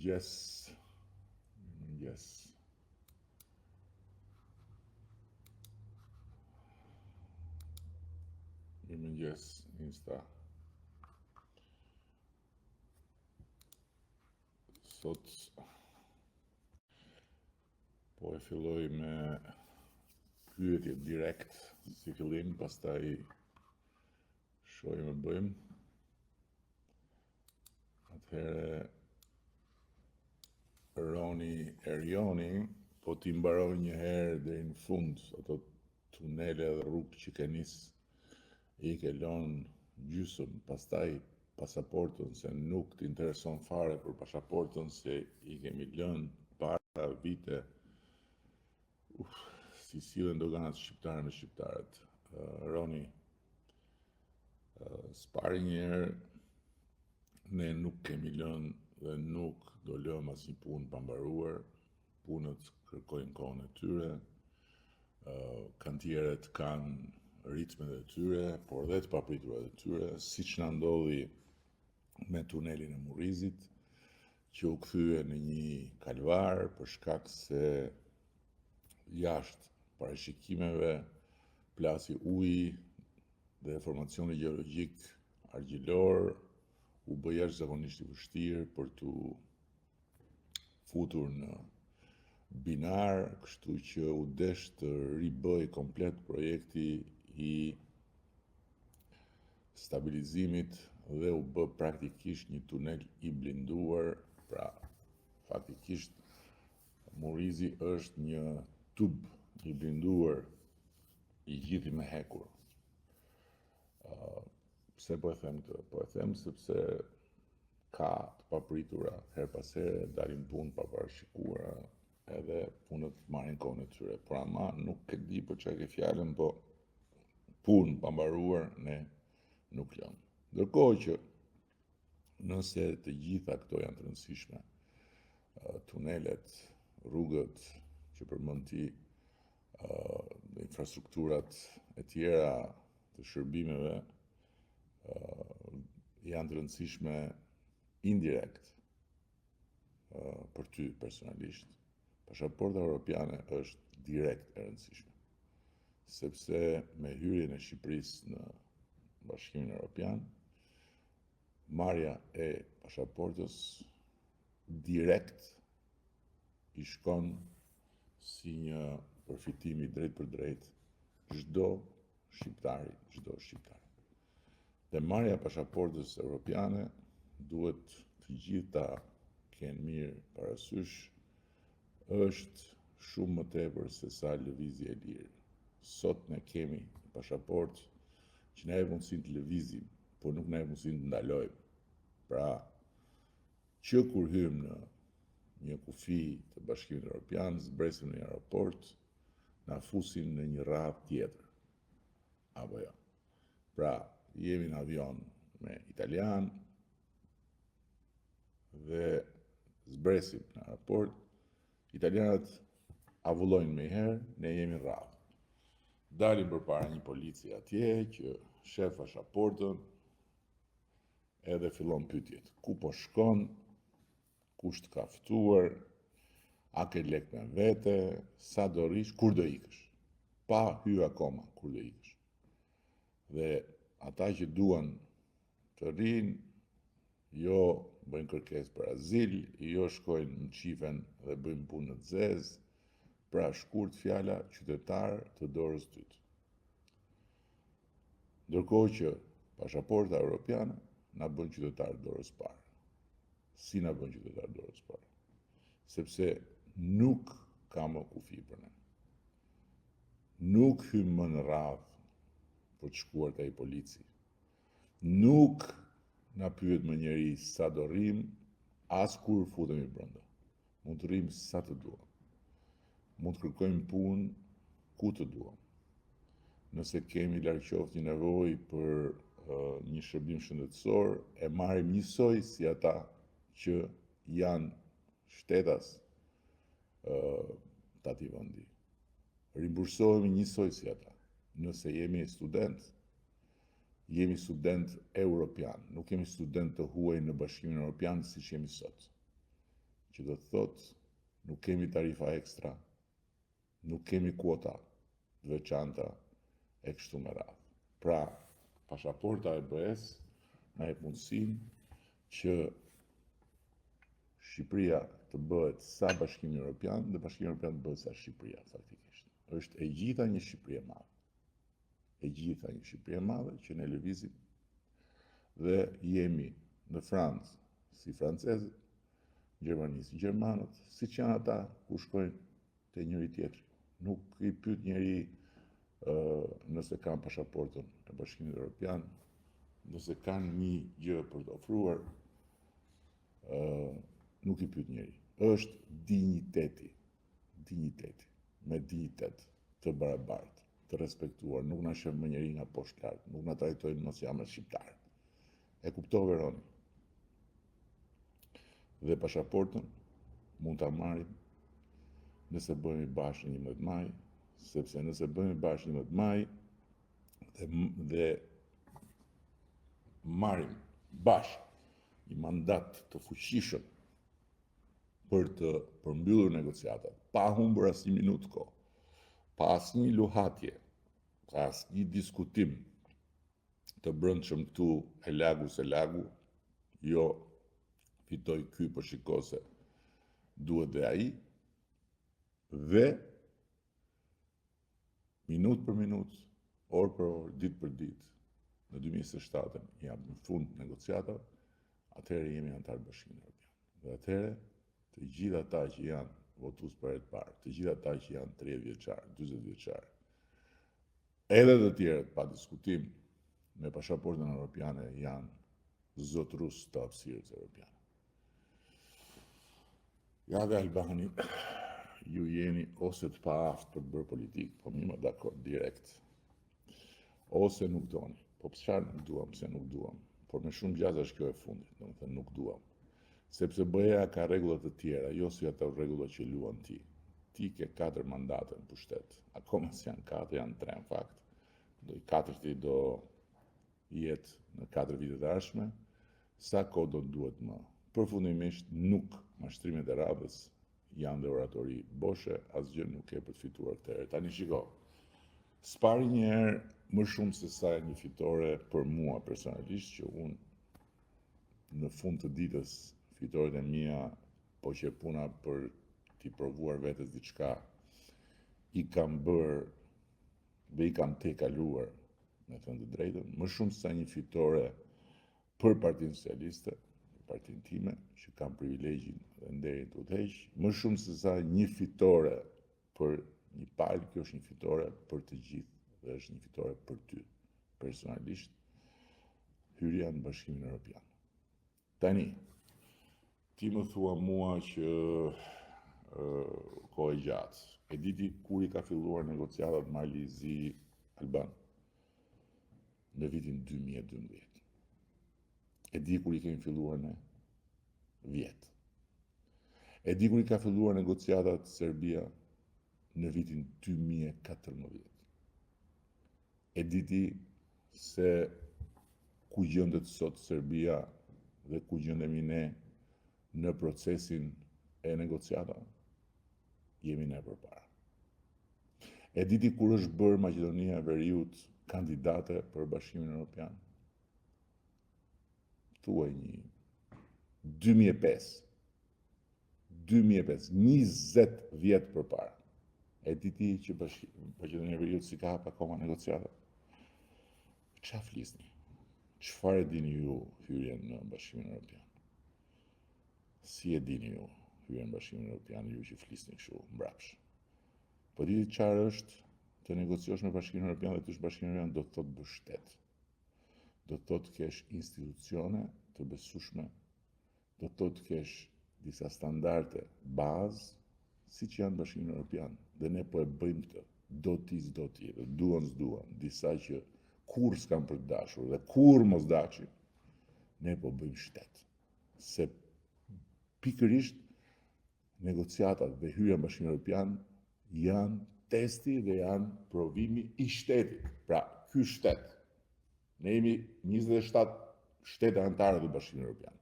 Mirëmëngjes. Mirëmëngjes. Mirëmëngjes, Insta. Sot po e filloj me pyetje direkt si fillim, pastaj shojmë bëjmë. Atëherë Roni Erioni po t'i mbaroj një herë deri në fund ato tunele dhe rrugë që ke nis, i ke lënë gjysmë, pastaj pasaportën, se nuk t'intereson fare për pasaportën, se i kemi lënë para vite. Si sillen doganat shqiptare me shqiptarët. Roni, s'pari një herë, ne nuk kemi lënë dhe nuk do lëmë asnjë punë pa mbaruar. Punët kërkojnë kohën e tyre, kantierët kanë ritmet e tyre, por dhe të papriturat e tyre, siç na ndodhi me tunelin e Murrizit, që u kthye në një kalvar për shkak se jashtë parashikimeve plasi uji dhe formacioni gjeologjik argjilor u bë jashtëzakonisht i vështirë për t'u futur në binar, kështu që u desh të ribëj komplet projekti i stabilizimit dhe u bë praktikisht një tunel i blinduar. Pra, faktikisht Murrizi është një tub i blinduar i gjithë me hekur. Pse po e them këtë? Po e them sepse ka të papritura, her pas here dalin punë pa parashikuara, edhe punët marrin kohën e tyre. Por ama nuk e di për çfarë ke fjalën, po punë pa mbaruar ne nuk lëmë. Ndërkohë që nëse të gjitha këto janë të rëndësishme, tunelet, rrugët që përmend ti, infrastrukturat e tjera të shërbimeve, janë të rëndësishme indirekt për ty personalisht. Pasaporta europiane është direkt e rëndësishme, sepse me hyrjen e Shqipërisë në Bashkimin Evropian, marrja e pasaportës direkt i shkon si një përfitim i drejt për drejt çdo shqiptari. Dhe marrja e pasaportës europiane duhet të gjithë ta kenë mirë parasysh, është shumë më tepër se sa lëvizje e lirë. Sot ne kemi pasaportë që na jep mundësinë të lëvizim, por nuk na jep mundësinë të ndalojmë. Pra, që kur hymë në një kufi të Bashkimit Evropian, zbresim në një aeroport, na fusin në një radhë tjetër. Apo jo. Pra, jemi në avion me italian dhe zbresim në aeroport, italianët avullojnë me herë, ne jemi radhë. Dalim përpara një polici atje që shef pasaportën, edhe fillon pyetjet. Ku po shkon? Kush të ka ftuar? A ke lek me vete? Sa do rish? Kur do ikësh? Pa hyrë akoma, kur do ikësh? Dhe ata që duan të rinë, jo bëjnë kërkesë për azil, jo shkojnë në qifen dhe bëjnë punë në zezë, pra shkurt fjala qytetar të dorës dytë. Ndërkohë që pasaporta europiane na bën qytetar dorës parë. Si na bën qytetar dorës parë? Sepse nuk ka më kufi për ne. Nuk hym më në radhë për të shkuar te ai polici. Nuk na pyet më njeri sa do rrim, as kur futemi brenda. Mund të rrim sa të duam. Mund të kërkojmë punë ku të duam. Nëse kemi larg qoftë një nevojë për një shërbim shëndetësor, e marrim njësoj si ata që janë shtetas të atij vendi. Rimbursohemi njësoj si ata. Nëse jemi student europian, nuk jemi student të huaj në Bashkimin Evropian siç jemi sot. që do të thotë nuk kemi tarifa ekstra, nuk kemi kuota të veçanta e kështu me radhë. Pra, pasaporta e BE-s na jep mundësinë që Shqipëria të bëhet sa Bashkimi Evropian dhe Bashkimi Evropian të bëhet sa Shqipëria faktikisht. Është e gjitha një Shqipëri e madhe. E gjitha një Shqipëri e madhe që ne lëvizim dhe jemi në Francë si francezët, Gjermani si gjermanët, si që janë ata ku shkojnë te njëri tjetri. Nuk i pyet njeri nëse kanë pasaportën e Bashkimit Evropian, nëse kanë një gjë për të ofruar, nuk i pyet njeri. Është dinjiteti, me dinjitet të barabartë, të respektuar, nuk na shef më njeri nga poshtë lart, nuk na trajtojnë mos jam shqiptar. E kuptove Roni? Dhe pasaportën mund ta marrim nëse bëhemi bashkë 11 maj, sepse nëse bëhemi bashkë 11 maj dhe marrim bashkë një mandat të fuqishëm për të përmbyllur negociatat, pa humbur asnjë minutë kohë, pa asnjë luhatje, pa asnjë diskutim të brendshëm këtu e lagu, jo fitoj ky për shiko se duhet dhe ai, dhe minutë për minutë, orë për orë, ditë për ditë, në 2027 jam në fund negociatave, atëherë jemi antar Bashkimit Evropian. Dhe atëherë të gjithë ata që janë votues për herë të parë, të gjithë ata që janë 30 vjeçar, 40 vjeçar, edhe të tjerët pa diskutim me pasaportën evropiane janë zotërues të hapësirës evropiane. Ja dhe Albani, ju jeni ose të paaftë për të bërë politikë, po mi më dakord direkt, ose nuk doni. Po çfarë nuk duam, pse nuk duam? Por me shumë gjaza është kjo e fundit, domethënë nuk duam. Sepse BE-ja ka rregulla të tjera, jo si ato rregulla që luan ti. Ti ke 4 mandate në pushtet, akoma s'janë 4, janë 3 në fakt. Do i 4-ti do jetë në 4 vitet e ardhshme, sa kohë do duhet më. Përfundimisht nuk mashtrimet e radhës janë dhe oratori boshe, asgjë nuk e për të fituar këtë herë. Tani shiko, s'pari një herë më shumë se sa një fitore për mua personalisht, që unë në fund të ditës fitoret e mia, po që puna për t'i provuar vetes diçka, i kam bërë dhe i kam tejkaluar, me thënë të drejtën, më shumë se sa një fitore për Partinë Socialiste, partinë time, që kam privilegjin dhe nderin të udhëheq, më shumë se sa një fitore për një palë, kjo është një fitore për të gjithë dhe është një fitore për ty, personalisht, hyrja në Bashkimin Evropian. Tani, ti më thua mua që kohë e gjatë, e diti kur i ka filluar negociatat Mali Zi Alban? Në vitin 2012. E di kur i kemi filluar ne? Vjet. E di kur i ka filluar negociatat Serbia? Në vitin 2014. E di ti se ku gjendet sot Serbia dhe ku gjendemi ne në procesin e negociatave? Jemi ne përpara. E di ti kur është bërë Maqedonia e Veriut kandidate për Bashkimin Evropian? Thuaj një 2005, 20 vjet përpara. E di ti që Maqedonia e Veriut si ka hap akoma negociata? Çfarë flisni? Çfarë e dini ju hyrjen në Bashkimin Evropian? Si e dini ju hyrjen në Bashkimin Evropian, ju që flisni kështu mbrapsh? Po di çfarë është të negociosh me Bashkimin Evropian dhe të ish Bashkimin Evropian, do të thotë bësh shtet. Do të thotë kesh institucione të besueshme, do të thotë kesh disa standarde bazë, siç janë Bashkimi Evropian, dhe ne po e bëjmë këtë, do ti s'do ti, dhe duan s'duan, disa që kur s'kan për të dashur dhe kur mos dashin, ne po bëjmë shtet. Se pikërisht negociatat dhe hyrja në Bashkimin Evropian janë testi dhe janë provimi i shtetit. Pra, ky shtet, ne jemi 27 shtete anëtare të Bashkimit Evropian.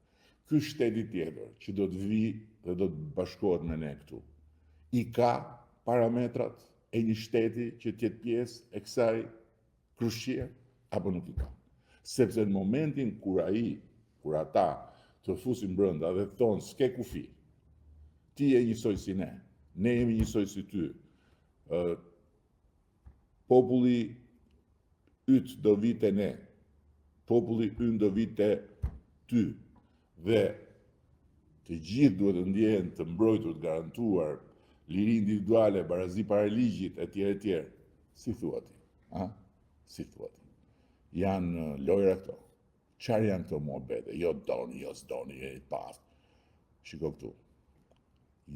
Ky shteti tjetër që do të vi dhe do të bashkohet me ne këtu. I ka parametrat e një shteti që t'jetë pjesë e kësaj krushqie, apo nuk i ka. Sepse në momentin kur ata të fusin brenda dhe thonë s'ke kufi, ti je njësoj si ne jemi njësoj si ty, populli yt do vite ne, populli ynë do vite ty, dhe të gjithë duhet të ndjehen të mbrojtur, të garantuar, liri individuale, barazi para ligjit, etj. Si thua ti? Si thua ti? Janë lojra këto. Çfarë janë këto muhabete? Jo doni, jo s'doni, jeni të paftë. Shiko këtu.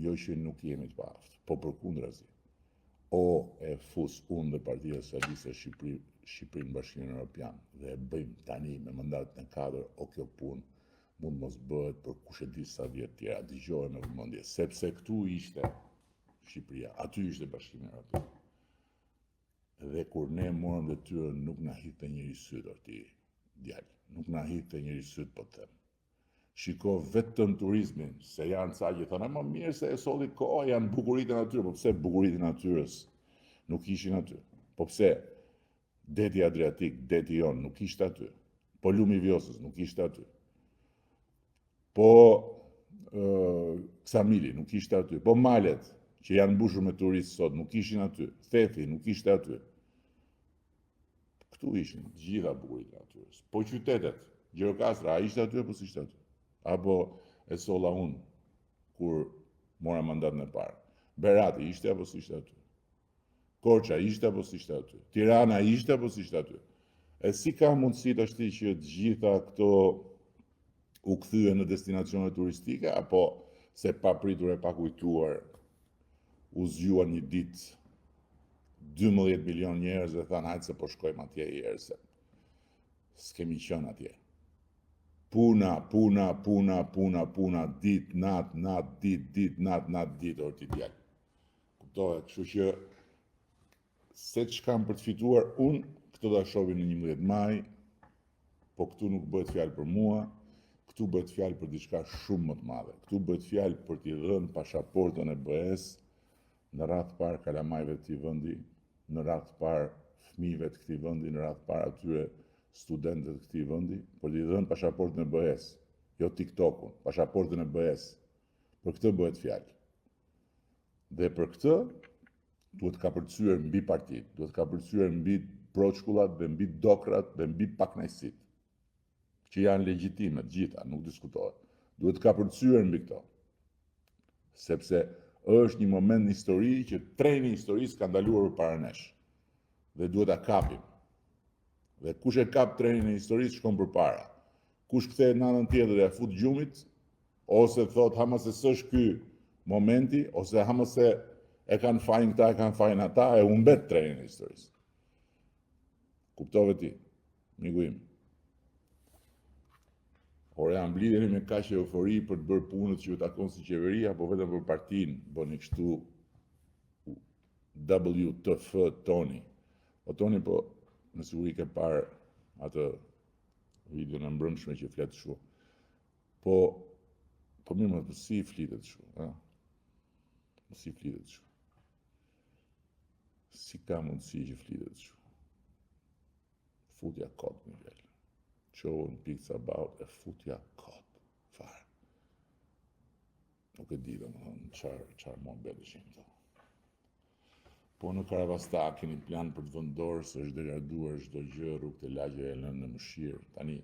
Jo që nuk jemi të paftë, po përkundrazi. O e fus unë dhe Partia Socialiste Shqipërinë Bashkimin Evropian dhe e bëjmë tani me mandatin e 4, o kjo punë mund mos bëhet për kush e di sa vjet tjera, dëgjohet me vëmendje, sepse këtu ishte Shqipëria, aty ishte Bashkimi Evropian. Dhe kur ne morëm detyrën, nuk na hidhte njëri syt ti djalë, nuk na hidhte njëri syt, po të them. Shiko vetëm turizmin, se janë ca që thonë, më mirë se e solli koha, janë bukuritë e natyrës, po pse bukuritë e natyrës nuk ishin aty? Po pse deti Adriatik, deti jon, nuk ishte aty? Po lumi i Vjosës nuk ishte aty? Po Ksamili nuk ishte aty? Po malet që janë mbushur me turistë sot nuk ishin aty? Thethi nuk ishte aty? Këtu ishin gjitha bukuritë e natyrës. Po qytetet, Gjirokastra, a ishte aty apo s'ishte aty? Apo e solla unë kur mora mandatin e parë? Berati ishte apo s'ishte aty? Korça ishte apo s'ishte aty? Tirana ishte apo s'ishte aty? E si ka mundësi tashti që të gjitha këto u kthyen në destinacione turistike, apo se pa pritur e pa kujtuar u zgjuan një ditë 12 milion njerëz dhe thanë hajtë se po shkojmë atje herë se s'kemi qenë atje. Puna, dit, nat, dit, orë t'i djallë. Kuptohet, kështu që se që kam për të fituar unë, këto da shohin në 11 maj, po këtu nuk bëhet fjalë për mua, këtu bëhet fjalë për diçka shumë më të madhe. Këtu bëhet fjalë për t'i dhënë pasaportën e BE-s në radhë të parë kalamajve të këtij vendi, në radhë të parë fëmijëve të këtij vendi, në radhë të parë atyre studentët të këtij vendi, për t'i dhënë pasaportën e BE-s, jo TikTokun, pasaportën e BE-s. Për këtë bëhet fjalë. Dhe për këtë duhet ka përcyer mbi partitë, duhet ka përcyer mbi proçkullat dhe mbi dokrat dhe mbi pakënaqësitë, që janë legjitime të gjitha, nuk diskutohet. Duhet ka përcyer mbi këto. Sepse është një moment në histori që treni i historisë ka ndaluar përpara nesh. Dhe duhet ta kapim. Dhe kush e kap trenin e historisë shkon përpara. Kush kthehet në anën tjetër e fut gjumit, ose thot hama se s'është ky momenti, ose hama se e kanë fajin këta, e kanë fajin ata, e humbet trenin e historisë. Kuptove ti, miku im. Ore, amblidheni me kaq eufori për të bërë punët që ju takon si qeveria, apo vetëm për partinë bëni kështu WTF Toni. O Toni, po në siguri ke parë atë video në mbrëmshme që flet kështu. Po mirë, më si flitet kështu, ha? Si flitet kështu. Si ka mundësi që flitet kështu. Futja kot më vjen. Show pizza about e futja kot. Fare. Nuk e di domethënë çfarë mund bëjë këto. Po në Karavasta keni plan për të vendosur se është degraduar çdo gjë, rrugët e lagjeve e lënë në mëshirë. Tani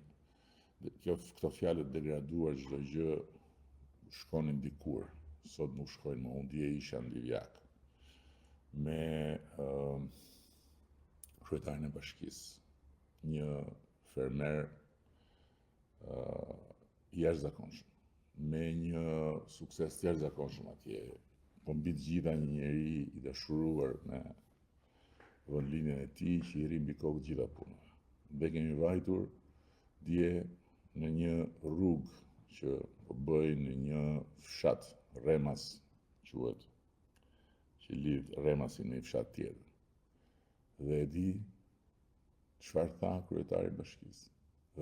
këto fjalë degraduar çdo gjë shkonin dikur. Sot nuk shkojnë më, unë dje isha në Divjak me kryetarin e bashkisë, një fermer jashtëzakonshëm, me një sukses jashtëzakonshëm atje, po mbi të gjitha një njeri i dashuruar me vendlinjen e tij që i rri mbi kokë të gjitha punëve. Dhe kemi vajtur dje në një rrugë që po bëjnë në një fshat, Remas quhet, që lidh Remasin me një fshat tjetër. Dhe e di çfarë tha kryetari i bashkisë.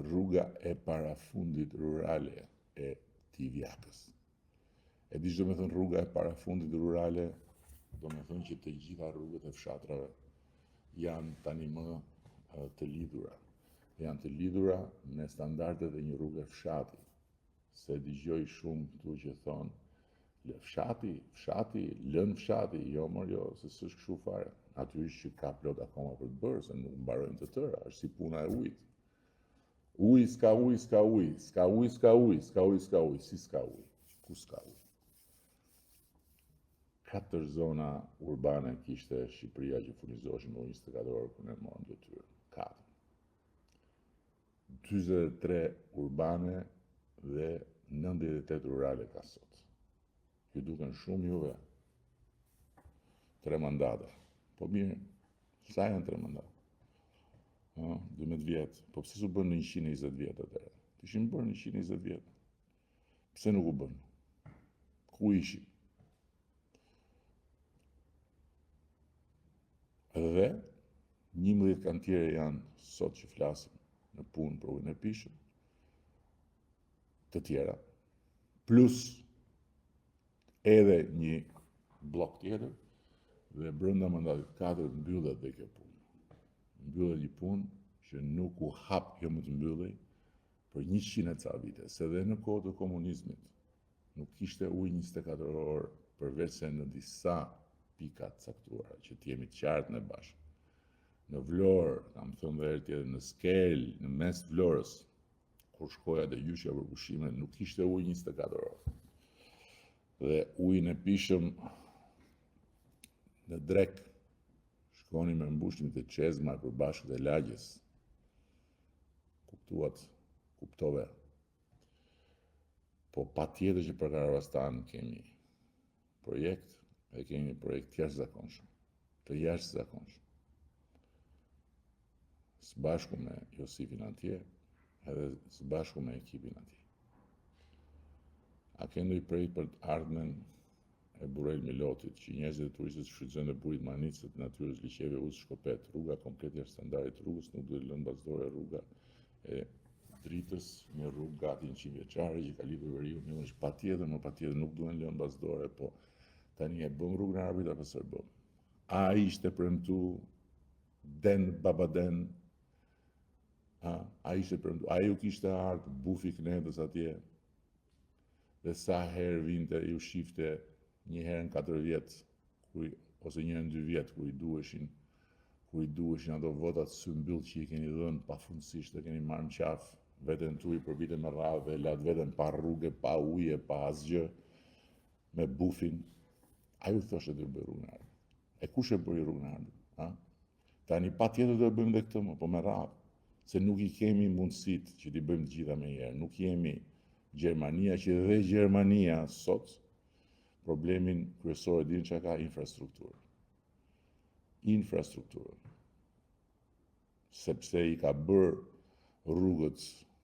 Rruga e parafundit rurale e Divjakës. E di që do me thënë rruga e parafundit rurale, do me thënë që të gjitha rrugët e fshatrave janë tani më të lidhura. Janë të lidhura me standardet e një rrugë fshati. Se dëgjoj shumë këtu që thonë, fshati, lën fshati, jo mor jo, se s'është kështu fare. Natyrisht që ka plot akoma për të bërë, se nuk mbarojnë të tëra, është si puna e ujit. Uj, s'ka uj, s'ka uj, s'ka uj, s'ka uj, s'ka uj, s'ka uj, si s'ka uj, ku s'ka uj. 4 zona urbane kishte Shqipëria që furnizoheshin me ujë 24 orë kur ne morëm detyrë. 4. 43 urbane dhe 98 rurale ka sot. Ju duken shumë juve 3 mandata. Po mirë, sa janë 3 mandata? 12 vjetë. Po pse s'u bën në 120 vjetë atëherë? Ishin bërë në 120 vjetë. Pse nuk u bën? Ku ishin? Dhe 11 kantiere janë sot që flasim në punë për ujin e pishëm, të tjera, plus edhe një blok tjetër, dhe brenda mandatit 4 mbyllet dhe kjo punë. Mbyllet një punë që nuk u hap kjo më të mbyllej për 100 e ca vite, se dhe në kohë të komunizmit nuk kishte ujë 24 orë, përveç se në disa pikat caktuara, që t'jemi të qartë në bashkë. Në Vlorë, kam thënë dhe herë tjetër, në Skel, në mes të Vlorës, kur shkoja dhe gjyshja për pushime, nuk kishte ujë 24 orë. Dhe ujin e pishëm në Drek, shkoni me mbushjen të Çezma për bashkët e lagjes. Kuptove. Po patjetër që për Karavastan kemi projekt, dhe kemi projekt të jashtëzakonshëm. Së bashku me Josifin atje, edhe së bashku me ekipin atje. A ke ndonjë projekt për të ardhmen e Burrel Milotit, që njerëzit e turistët shfrytëzojnë dhe burit manicët, natyrës, liqeve, Uz Shkopet, rruga komplet jashtë standardit rrugës, nuk duhet lënë bazdore rruga e Dritës, një rrugë gati 100 vjeçare që ka lidhur veriun, një është patjetër nuk duhen lënë bazdore, po tani e bëm rrugën e Arabit apo s'e bëm. Ai ishte premtu Den Babaden, ai ishte premtu, ai u kishte ardhur bufi Knedës atje, dhe sa herë vinte ju shifte një herë në 4 vjet, ose një herë në 2 vjet, kur i duheshin ato votat symbyll që i keni dhënë pafundësisht, dhe keni marrë në qafë veten tuaj për vite me radhë, dhe lat veten pa rrugë, pa ujë, pa asgjë, me bufin. Ai u thoshte të bëj rrugën e Arabit. E kush e bëri rrugën e Arabit? Tani patjetër do e bëjmë dhe këtë më, po me radhë, se nuk i kemi mundësitë që t'i bëjmë të gjitha me njëherë. Nuk jemi Gjermania, që dhe Gjermania sot problemin kryesor e din që ka infrastrukturë. Sepse i ka bërë rrugët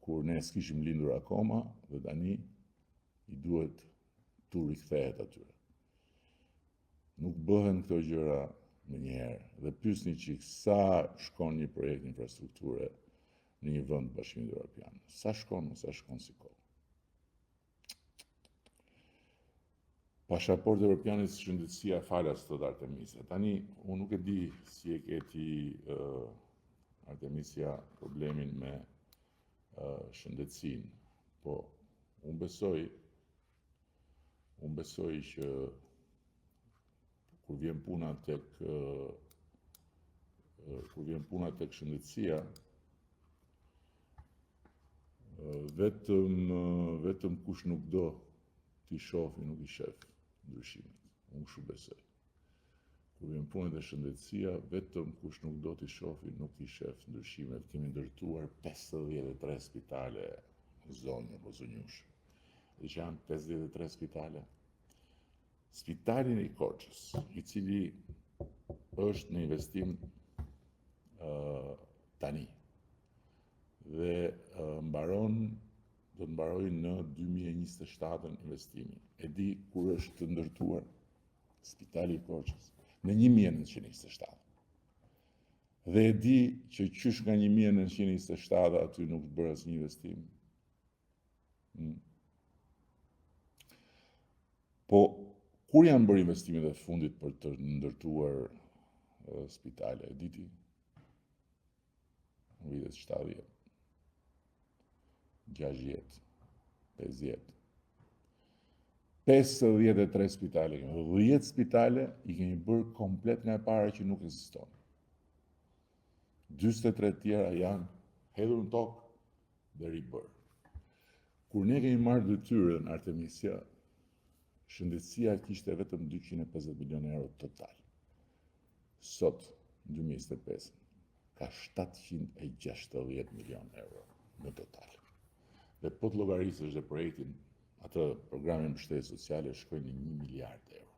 kur ne s'kishim lindur akoma, dhe tani i duhet tu rikthehet atyre. Nuk bëhen këto gjëra me njëherë, dhe pyesni që sa shkon një projekt infrastrukture në një vend Bashkimit Evropian. Sa shkon si kohë. Pasaporti Evropianit shëndetësia falas, thot Artemisia. Tani, unë nuk e di si e ke ti Artemisia problemin me shëndetësinë, po unë besoj që kur vjen puna tek shëndetësia, vetëm kush nuk do t'i shofi nuk i shef ndryshimin. Unë kështu besoj. Kur vjen puna te shëndetësia, vetëm kush nuk do t'i shofi nuk i shef ndryshimet. Kemi ndërtuar 53 spitale në zonë apo zonjush. Dhe që janë 53 spitale. Spitalin i Korçës, i cili është në investim tani, dhe do të mbaroj në 2027 investimin. E di kur është të ndërtuar Spitali i Korçës? Në 1927. Dhe e di që qysh nga 1927 aty nuk të bërë asnjë investim. Po, kur janë bërë investimet e fundit për të ndërtuar spitale, e diti? Në vitet 70, 60, 50. 53 spitale, 10 spitale i kemi bërë komplet nga e para që nuk ekziston. 43 tjera janë hedhur në tokë dhe ribërë. Kur ne kemi marrë detyrën Artemisia, shëndetësia kishte vetëm 250 milion euro total. Sot, në 2025, ka 760 milion euro në total. Dhe po të llogarisësh dhe projektin, atë programin mbështetje sociale shkojnë në 1 miliard euro.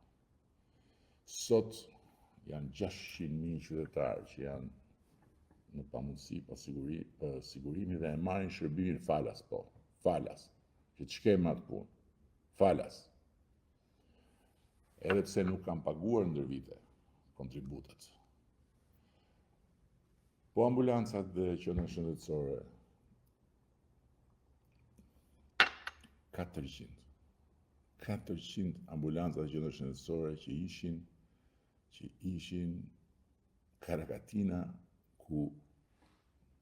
Sot janë 600.000 qytetarë që janë në pamundësi pa sigurimi dhe e marrin shërbimin falas, që të shkema atë punë, falas. Edhe pse nuk kanë paguar ndër vite kontributet. Po ambulancat dhe qendrat shëndetësore 400 ambulanca dhe qendra shëndetësore që ishin Karakatina, ku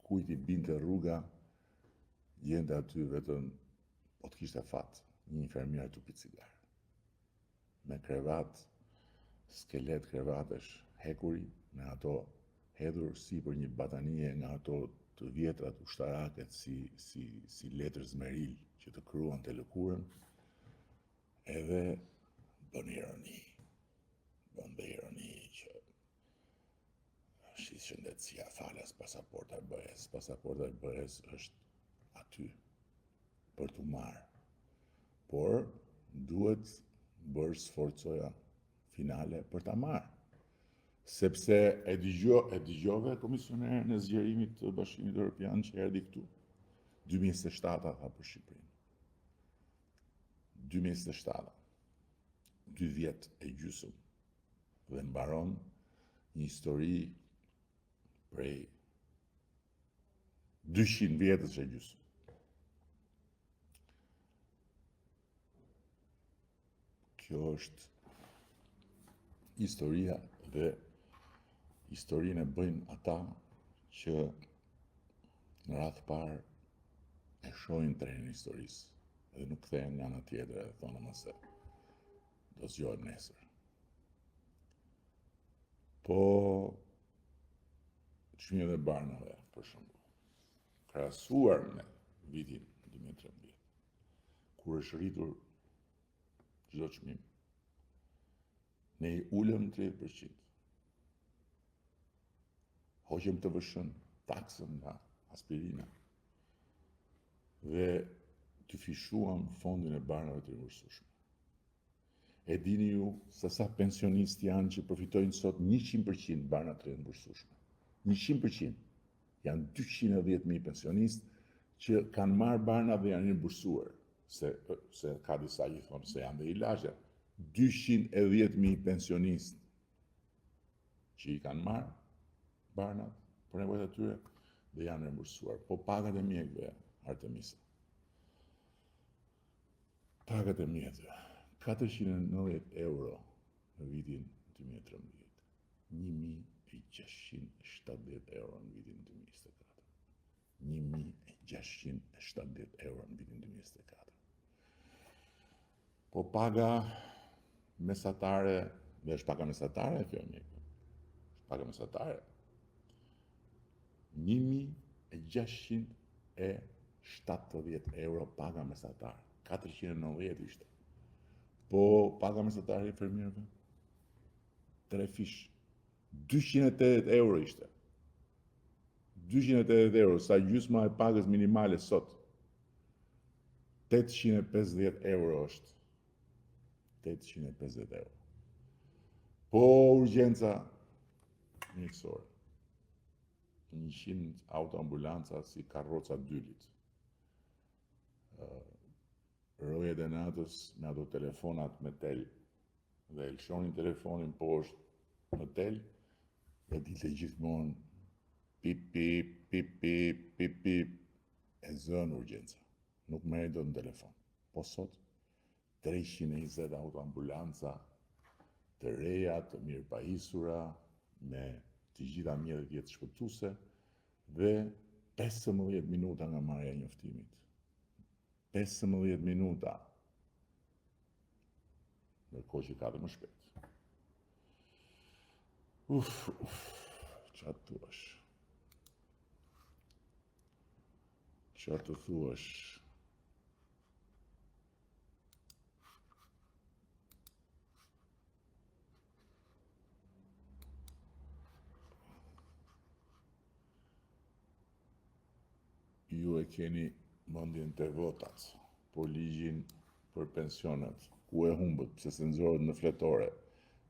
kujt i binte rruga, gjente aty vetëm, po të kishte fat, një infermier të picigar. Me krevat, skelet krevatesh hekuri, me ato hedhur si për një batanie nga ato të vjetrat ushtaraket si letër zmeril që të kryuan të lëkurën, edhe bën ironi që shi shëndetësia falas pasaporta e bëhes është aty për të marrë, por duhet bërë sforcoja finale për ta marrë, sepse e dëgjove komisionerën e zgjerimit të Bashkimit Evropian që erdhi këtu 2007 tha për Shqipërinë. 2007, 2 vjet e gjysmë, dhe mbaron një histori prej 200 vjetës e gjysmë. Kjo është historia dhe historinë e bëjnë ata që në radhë parë e shohin trenin historisë dhe nuk kthehen nga ana tjetër e thonë mëse do zgjohet nesër. Po çmimet e barnave, për shembull, krahasuar me vitin 2013, kur është rritur çdo çmim, ne i ulëm 30%. Hoqëm të vëshën taksën nga aspirina dhe të fishuam fondin e barnave të rimbursueshme. E dini ju se sa pensionistë janë që përfitojnë sot 100% barna të rimbursueshme. 100%. Janë 210.000 pensionistë që kanë marrë barna dhe janë rimbursuar, se ka disa që thonë se janë dhe ilazhe. 210.000 pensionistë që i kanë marrë barnat për nevojat e tyre dhe janë rimbursuar. Po pagat e mjekëve, Artemisa. Pagat e mjekëve, 490 euro në vitin 2013, 1.670 euro në vitin 2024. 1.670 euro në vitin 2024. Po paga mesatare, dhe është paga mesatare kjo mjekëve, është paga mesatare, 1.670 euro paga mesatare, 490 ishte. Po paga mesatare e infermierëve, 3 fish, 280 euro ishte. 280 euro, sa gjysma e pagës minimale sot. 850 euro është. 850 euro. Po urgjenca mjekësore. 100 autoambulanca si karroca dylit. Rojet e natës me ato telefonat me tel, dhe lëshonin telefonin poshtë në tel, dhe dilte gjithmonë pip, pip, pip, pip, pip, pip, e zënë urgjenca. Nuk merret dot në telefon. Po sot, 320 autoambulanca të reja, të mirë pajisura, me të gjitha mjetët jetë shpëtuese dhe 15 minuta nga marrja e njoftimit. 15 minuta. Ndërkohë që ka dhe më shpejt. Çfarë thuash? Çfarë të thuash? Ju e keni mendjen të votat, por ligjin për pensionet, ku e humbët, pse se nxorët në fletore.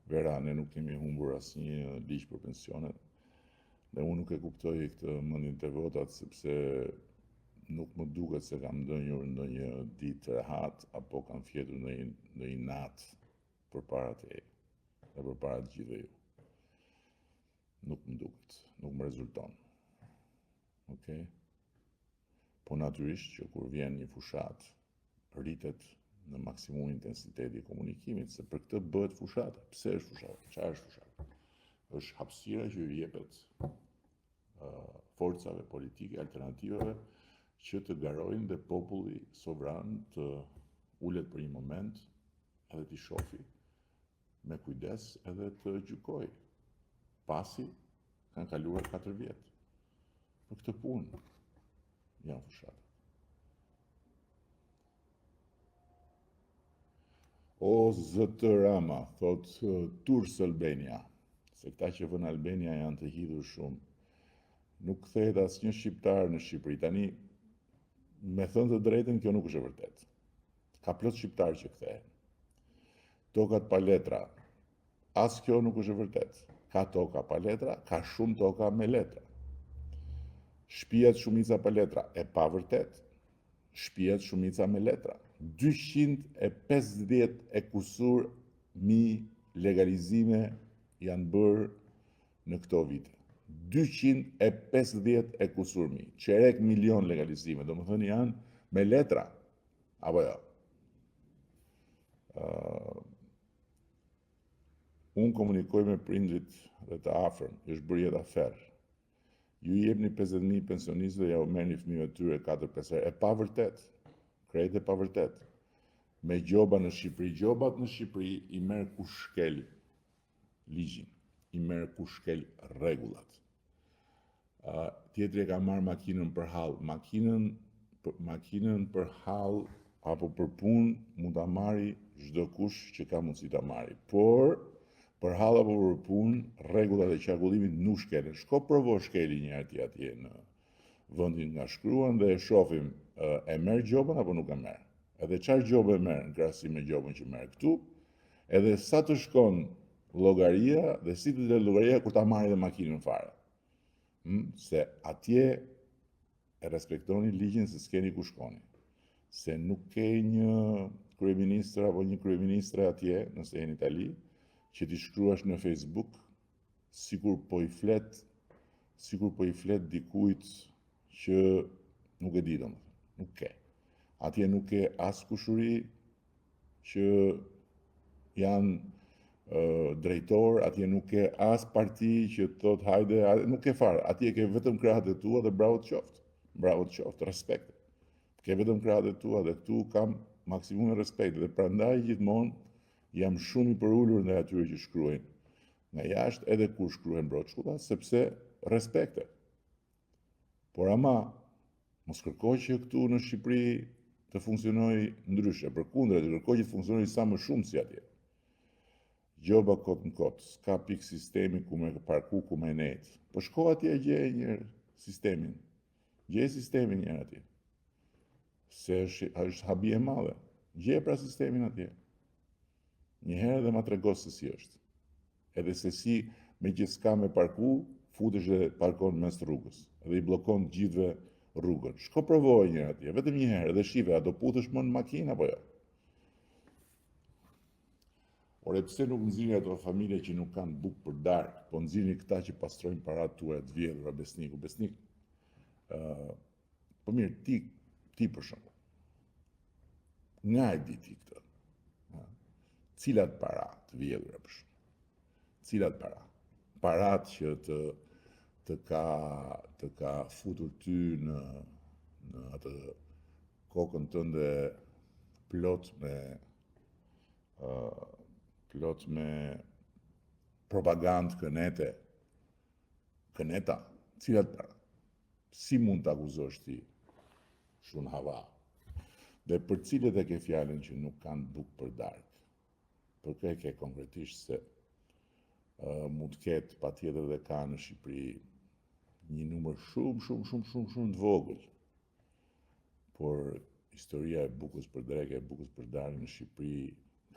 Vera, ne nuk kemi humbur asnjë ligj për pensionet, dhe unë nuk e kuptoj këtë mendjen të votat, sepse nuk më duket se kam ndonjur ndonjë ditë të rehat, apo kam fjetur ndonjë natë përpara teje, dhe përpara të gjithëve ju. Nuk më duket, nuk më rezulton. Okej? Po natyrisht që kur vjen një fushat, rritet në maksimum intensiteti i komunikimit, se për këtë bëhet fushata. Pse është fushata? Çfarë është fushata? Është hapësira që ju jepet forcave politike alternativave që të garojnë dhe populli sovran të ulet për një moment edhe t'i shofi me kujdes edhe të gjykojë, pasi kanë kaluar 4 vjet. Për këtë punë janë fushatat. O zëtë Rama, thot Turs Albania, se këta që vënë Albania janë të hidhur shumë. Nuk kthehet asnjë shqiptar në Shqipëri. Tani, me thënë të drejtën, kjo nuk është e vërtet. Ka plot shqiptar që kthehen. Tokat pa letra, as kjo nuk është e vërtet. Ka toka pa letra, ka shumë toka me letra. Shtëpiat shumica pa letra, e pa vërtet. Shtëpiat shumica me letra. 250 e kusur mijë legalizime janë bërë në këto vite. 250 e kusur mijë. Qerek milion legalizime, do më thënë janë me letra. Apo jo? Unë komunikoj me prindrit dhe të afërm, është bërë jetë aferë. Ju jepni 50.000 pensionistë dhe ja u merrni fëmijëve tyre 4-5 herë. E pa vërtet. Krejt e pa vërtet. Me gjoba në Shqipëri. Gjobat në Shqipëri i merr kush shkel ligjin. I merr kush shkel rregullat. Tjetri e ka marrë makinën për hall. Makinën për hall apo për punë mund ta marrë çdo kush që ka mundësi ta marrë. Por për hall apo për punë, rregullat e qarkullimit nuk shkelen. Shko provo shkeli një herë atje në vendin nga shkruan dhe e shohim e merr gjobën apo nuk e merr. Edhe çfarë gjobë e merr në krahasim me gjobën që merr këtu, edhe sa të shkon llogaria dhe si të del llogaria kur ta marrë edhe makinën fare. Se atje e respektoni ligjin se s'keni ku shkoni. Se nuk ke një kryeministër apo një kryeministre atje, nëse jeni në Itali, që t'i shkruash në Facebook sikur po i flet dikujt që nuk e di domethënë, nuk ke. Atje nuk ke as kushuri që janë drejtor, atje nuk ke as parti që thot hajde, nuk ke fare. Atje ke vetëm krahët e tua dhe bravo të qoftë. Bravo të qoftë, respekt. Ke vetëm krahët e tua dhe këtu kam maksimum respekt dhe prandaj gjithmonë jam shumë i përullur ndaj atyre që shkruajnë nga jashtë edhe kur shkruajnë broçkulla, sepse respekte. Por ama mos kërkoj që këtu në Shqipëri të funksionojë ndryshe, përkundër, të kërkoj që të funksionojë sa më shumë si atje. Gjoba kot në kot, s'ka pik sistemi ku me parku, ku me nejt. Po shko atje e gje një sistemin. Gje sistemin një atje. Se është habi e madhe. Gje pra sistemin atje. Një herë dhe ma tregos se si është. Edhe se si me që s'ka me parku, futesh dhe parkon mes rrugës. Edhe i blokon gjithve rrugën. Shko provoj një atje, vetëm një herë, dhe shive, a do putesh më në makinë apo jo? Ore, pse nuk nxirrni ato familje që nuk kanë bukë për darkë, po nxirrni këta që pastrojnë parat tuaja të vjedhura, Besniku. Besnik, po mirë, ti për shembull. Nga e di ti këtë? cilat para të vjedhura për shembull. Cilat para? Parat që të ka futur ty në atë kokën tënde plot me propagandë këneta, cilat para? Si mund të akuzosh ti Shun Hava? Dhe për cilët e ke fjalën që nuk kanë bukë për darkë? Për kë e ke konkretisht se mund të ketë patjetër dhe ka në Shqipëri një numër shumë të vogël. Por historia e bukës për drekë, e bukës për darkë në Shqipëri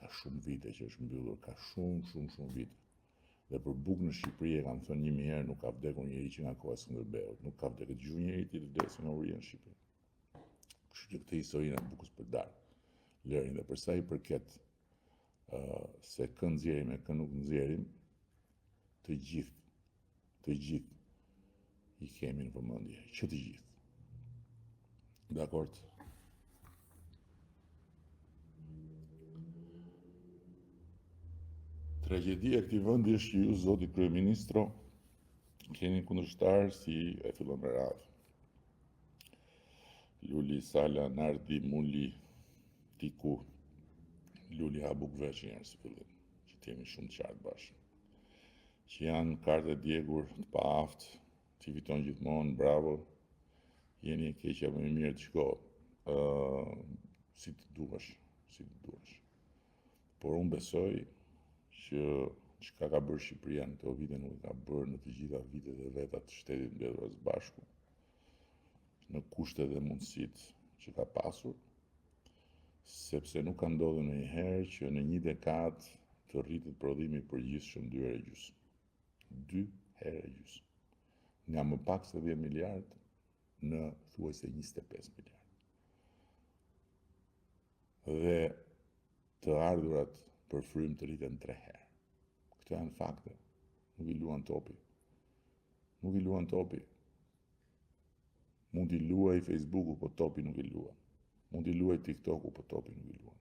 ka shumë vite që është mbyllur, ka shumë vite. Dhe për bukë në Shqipëri e kanë thënë 1000 herë, nuk ka vdekur njeri që nga koha e Skënderbeut, nuk ka vdekur dëgjuar njeri ti të vdesë nga uria në Shqipëri. Kështu që këtë historinë e bukës për darkë lërin. Dhe për sa i përket se kë nxjerrim e kë nuk nxjerrim, të gjithë i kemi në vëmendje, që të gjithë. Dakord? Tragjedia e këtij vendi është që ju, zoti kryeministro, keni kundërshtar si e fillon me radhë. Luli, Sala, Nardi, Muli, Tiku, Luli Habuk veç njerë së fillim, që t'jemi shumë të qartë bashkë. Që janë kartë e djegur, të paaft, që fiton gjithmonë, bravo, jeni e keqja më e mirë të shko, si të duash. Por unë besoj që çka ka bërë Shqipëria në këto vite nuk ka bërë në të gjitha vitet e veta të Shtetit Mbledhur së Bashku, në kushtet dhe mundësitë që ka pasur, sepse nuk ka ndodhur ndonjëherë që në një dekadë të rritet prodhimi i përgjithshëm 2 herë e gjysmë. 2 herë e gjysmë. Nga më pak se 10 miliard në thuajse 25 miliard. Dhe të ardhurat për frym të rriten 3 herë. Këto janë fakte. Nuk i luan topi. Mund i luaj Facebooku, po topi nuk i luan. Mund i luaj TikToku, po topi nuk i luan.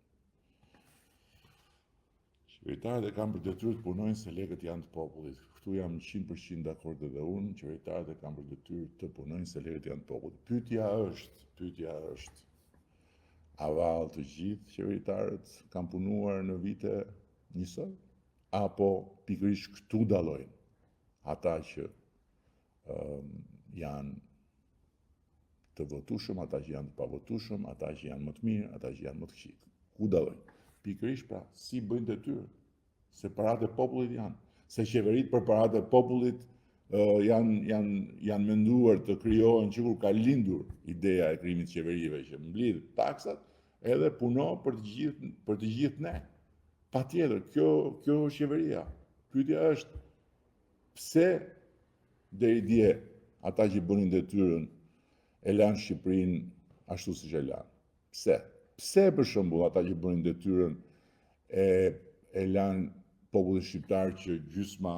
Qeveritarët e kanë për detyrë të punojnë se lekët janë të popullit. Këtu jam 100% dakord edhe unë, qeveritarët e kanë për detyrë të punojnë se lekët janë të popullit. Pyetja është, a vallë të gjithë qeveritarët kanë punuar në vite njësoj? Apo pikërisht këtu dallojnë ata që janë të votueshëm, ata që janë të pavotueshëm, ata që janë më të mirë, ata që janë më të këqij. Ku dallojnë? Pikërisht pra, si bëjnë detyrë, se paratë e popullit janë, se qeveritë për paratë e popullit janë menduar të krijohen që kur ka lindur ideja e krijimit të qeverive që mblidh taksat, edhe puno për të gjithë ne. Patjetër, kjo është qeveria. Pyetja është, pse deri dje ata që bënin detyrën e lanë Shqipërinë ashtu siç e lanë? Pse? Pse për shembull ata që bënin detyrën e lanë popullit shqiptar që gjysma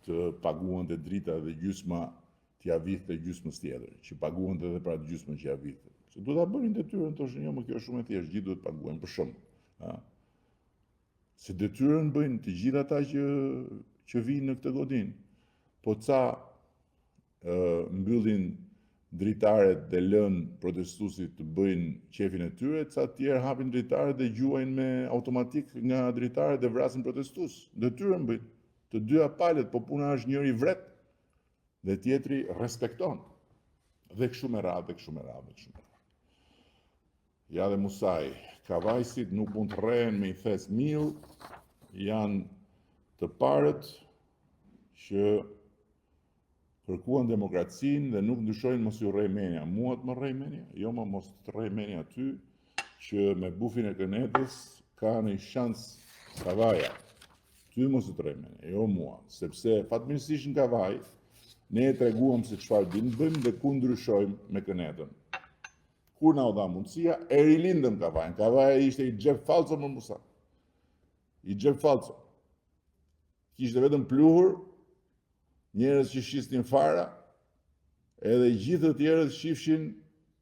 të paguante drita dhe gjysma t'ia vidhte gjysmës tjetër, që paguante edhe pra gjysmën që ia vidhte. Se duhet ta bënin detyrën, thoshën jo, më kjo është shumë e thjeshtë, gjithë duhet paguajnë për shembull. Se detyrën bëjnë të gjithë ata që vinë në këtë godinë. Po ca mbyllin dritaret dhe lën protestuesit të bëjnë qefin e tyre, ca tjerë hapin dritaret dhe gjuajnë me automatik nga dritaret dhe vrasin protestues. Detyrën bëjnë. Të dyja palët, po puna është njëri vret dhe tjetri respekton. Dhe kështu me radhë. Ja dhe Musaj, kavajsit nuk mund të rrehen me i thes miu, janë të parët që kërkuan demokracinë dhe nuk ndyshojnë mos ju rrej menja. Mua të më rrej menja? Jo, ma mos të rrej menja ty, që me bufin e kënetës ka një shansë kavaja. Ty mos të rrej menja, jo mua. Sepse fatmirësisht në kavaj, ne e treguam se çfarë dinë bëjmë dhe ku ndryshojmë me kënetën. Kur na u dha mundësia, e rilindëm kavajnë. Kavaja ishte i xhep falco më Musa. I xhep falco. Kishte vetëm pluhur, njerëz që shisnin fara, edhe gjithë të tjerët shifshin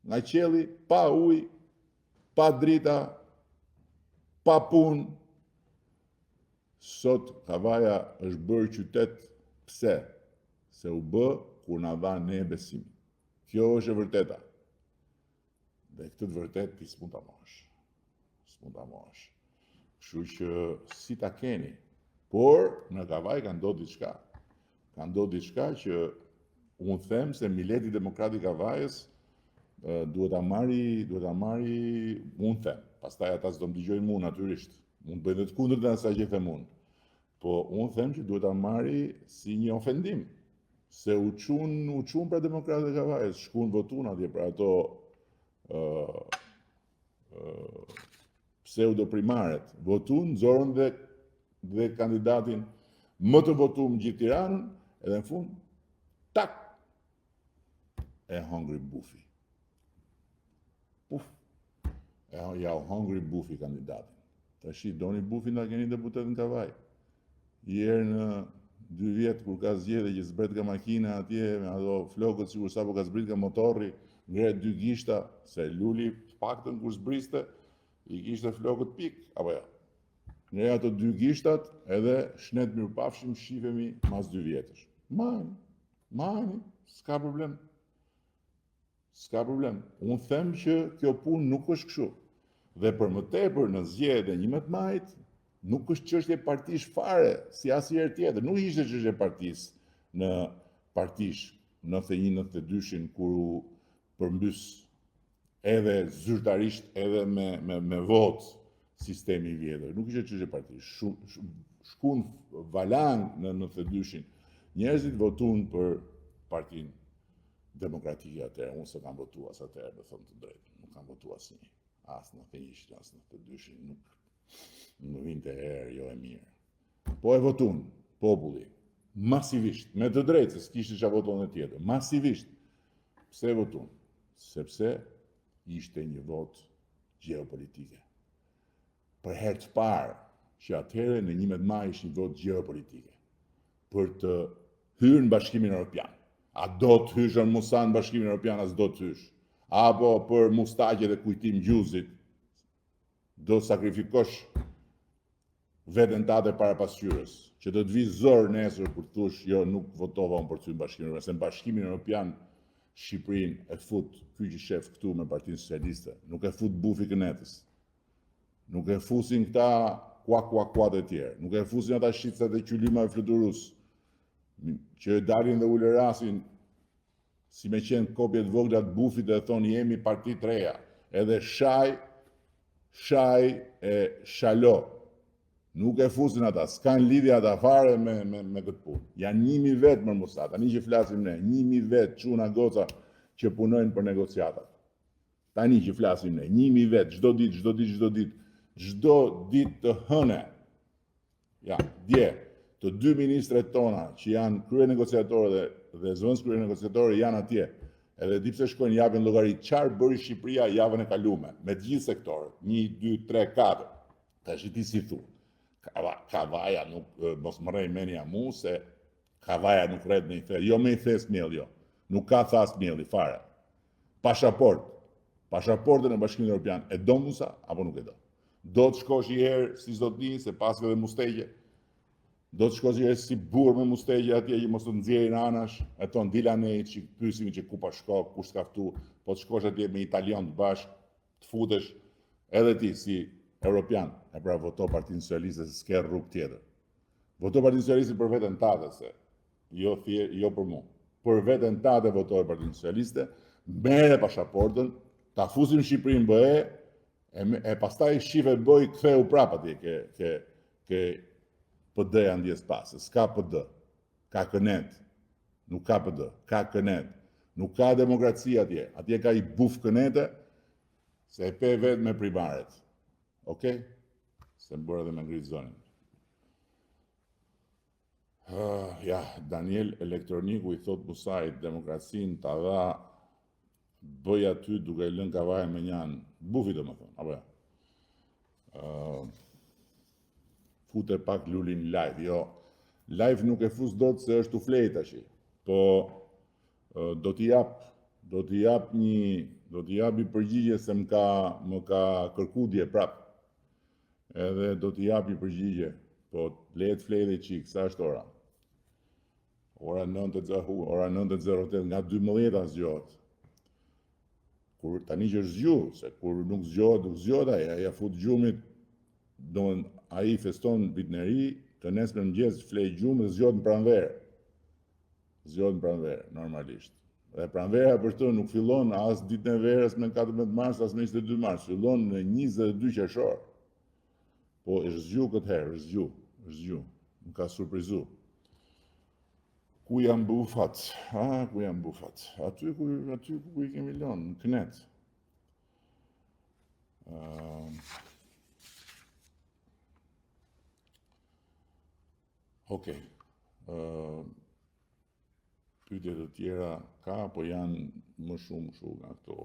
nga qelli, pa ujë, pa drita, pa punë, Sot Kavaja është bërë qytet, pse? Se u bë kur na dha ne besim. Kjo është e vërteta. Dhe këtë të vërtet ti s'mund ta mosh. S'mund ta mosh. Kështu që si ta keni. Por në Kavaj ka ndodhur diçka. Ka ndodhur diçka që unë them se Mileti Demokratik Kavajës duhet ta marri, unë them. Pastaj ata s'do më dëgjojnë mua natyrisht. Mund bëjnë të kundërtën asaj që them unë. Po unë them që duhet ta marri si një ofendim. Se u çun për Demokratët e Kavajës, shkuan votun atje për ato pseudoprimaret. Votun, nxorën dhe kandidatin më të votuar në gjithë Tiranën, edhe në fund, tak, e hongri bufi. Puf, ja u hongri bufi kandidatin. Tashi doni bufin ta keni deputet në Kavaj. Herë në 2 vjet kur ka zgjedhje që zbret ka makina atje me ato flokët sikur sapo ka zbrit ka motorri, ngre 2 gishta, se Luli paktën kur zbriste i kishte flokët pik, apo jo. Ngre ato 2 gishtat edhe shnet mirëpafshim shifemi mas 2 vjetësh. Majni, s'ka problem. S'ka problem. Unë them që kjo punë nuk është kështu. Dhe për më tepër në zgjedhjen e 11 majit, nuk është çështje partish fare, si asnjëherë tjetër. Nuk ishte çështje partish në partish 91-92 kur u përmbys edhe zyrtarisht edhe me votë sistemi i vjetër. Nuk ishte çështje partish. Shkuan valang në 92-shin. Njerëzit votuan për Partinë Demokratike atëherë. Unë se kam votuar as atëherë, me thënë të drejtën. Nuk kam votuar asnjë. As në 91-shin, as në 92-shin, nuk vinte herë jo e mirë. Po e votun, populli, masivisht, me të drejtë, se s'kishte çfarë voton e tjetër, masivisht. Pse e votun? Sepse ishte një votë gjeopolitike. Për herë të parë që atëherë në 11 maj ishte një votë gjeopolitike. Për të hyrë në Bashkimin Evropian. A do të hysh në Musa në Bashkimin Evropian, as do të hysh. Apo për mustaqe dhe kujtim gjuzit, do sakrifikosh veten tate para pasqyrës, që do të vi zor nesër kur thosh jo nuk votova unë për ty në Bashkimin Evropian, se në Bashkimin Evropian Shqipërinë e fut ky që shef këtu me Partinë Socialiste, nuk e fut bufi Kënetës. Nuk e fusin këta kuat e tjerë, nuk e fusin ata shqiptat e qylymave fluturus, që dalin dhe ulërasin si me qenë kopje të vogla të bufit dhe thonë jemi parti të reja, edhe Shaj e Shalo. Nuk e fusin ata, s'kan lidhje ata fare me këtë punë. Janë 1000 vetë më Musa, tani që flasim ne, 1000 vetë çuna goca që punojnë për negociatat. Tani që flasim ne, 1000 vetë, çdo ditë të hëne. Ja, dje, të 2 ministret tona që janë krye negociatorë dhe zëvendës krye negociatorë janë atje. Edhe di pse shkojnë japin llogari çfarë bëri Shqipëria javën e kaluar me të gjithë sektorët, 1, 2, 3, 4. Tash ti si thu? Kavaja nuk mos më rrej menja mu se Kavaja nuk rret në i the. Jo me i thes miell, jo. Nuk ka thas mielli fare. Pasaportën e Bashkimit Evropian e do Musa apo nuk e do? Do të shkosh një herë si zotni se pas ka dhe mustegje. Do të shkosh një herë si burr me mustegje atje që mos të nxjerrin anash, e ton dilanej që pyesim që ku pa shko, kush ka ftu, po të shkosh atje me italian të bashk, të futesh edhe ti si Europian, e pra voto Partinë Socialiste se s'ke rrugë tjetër. Voto Partinë Socialiste për veten tate se, jo për mua. Për veten tate votoj Partinë Socialiste, merre pasaportën, ta fusim Shqipërinë BE, e pastaj shife bëj ktheu prap atje ke PD-ja ndjes pas, s'ka PD, ka Kënet, nuk ka PD, ka Kënet, nuk ka demokraci atje, atje ka i buf Kënete, se e pe vetë me primaret. Okej? Se më bërë edhe me ngritë zonin. Ja, Daniel Elektroniku i thot Musait, demokracinë ta dha bëj aty duke lënë Kavajën me njanë, bufi do më thonë, apo ja. Fute pak Lulin live, jo. Live nuk e fus dot se është u flej tash. Po do t'i jap një përgjigje se më ka kërku dje prap. Edhe do t'i jap një përgjigje. po lehet flej dhe qik, sa është ora? Ora 9:08, nga 12 zgjohet. Kur tani që është zgju, se kur nuk zgjohet aja fut gjumit, domthon ai feston vitneri, të nesër mëngjes flej gjumë dhe zgjohet në pranverë. Zgjohet në pranverë, normalisht. Dhe pranvera për të nuk fillon as ditën e verës me 14 mars, as me 22 mars, fillon në 22 qershor. Po është zgju këtë herë, është zgju. Më ka surprizu. Ku janë bufat? Ku janë bufat? Aty ku i kemi lënë, në Knet. Okej. Pyetje të tjera ka, po janë më shumë nga këto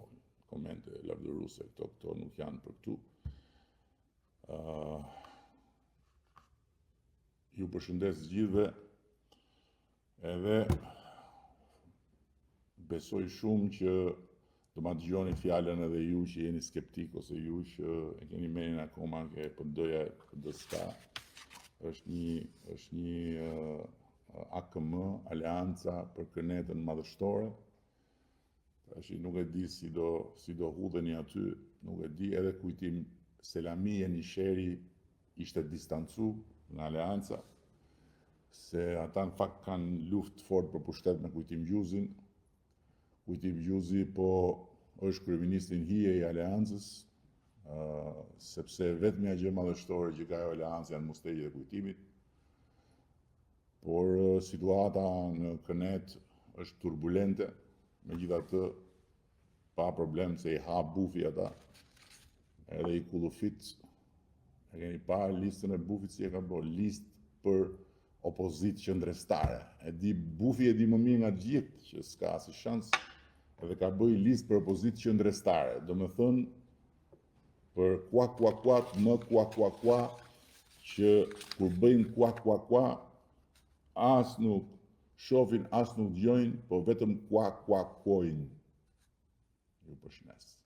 komente lavdëruese, këto nuk janë për këtu. Ju përshëndes gjithëve, edhe besoj shumë që do ma dëgjoni fjalën edhe ju që jeni skeptik, ose ju që e keni menin akoma ke PD-ja, PD-ska, është një AKM, Aleanca për Kënetën Madhështore. Tashi nuk e di si do hudheni aty, nuk e di, edhe kujtim Selami Jenisheri ishte distancu nga Aleanca, se ata në fakt kanë luftë fort për pushtet me Kujtim Gjuzin. Kujtim Gjuzi po është kryeministri hije i Aleancës, sepse vetmja gjë madhështore që ka ajo Aleanca janë mustegjet e Kujtimit. Por situata në Kënet është turbulente, megjithatë pa problem se i ha bufi ata, edhe i kullufit. E keni parë listën e bufit si e ka bërë, listë për opozit qëndrestare. Bufi e di më mirë nga gjithë që s'ka si shans, edhe ka bëj listë për opozit qëndrestare. Do me thënë, për kuat, më kuat, që kur bëjnë kuat, as nuk shofin, as nuk djojnë, po vetëm kuakojnë. Ju përshëndes.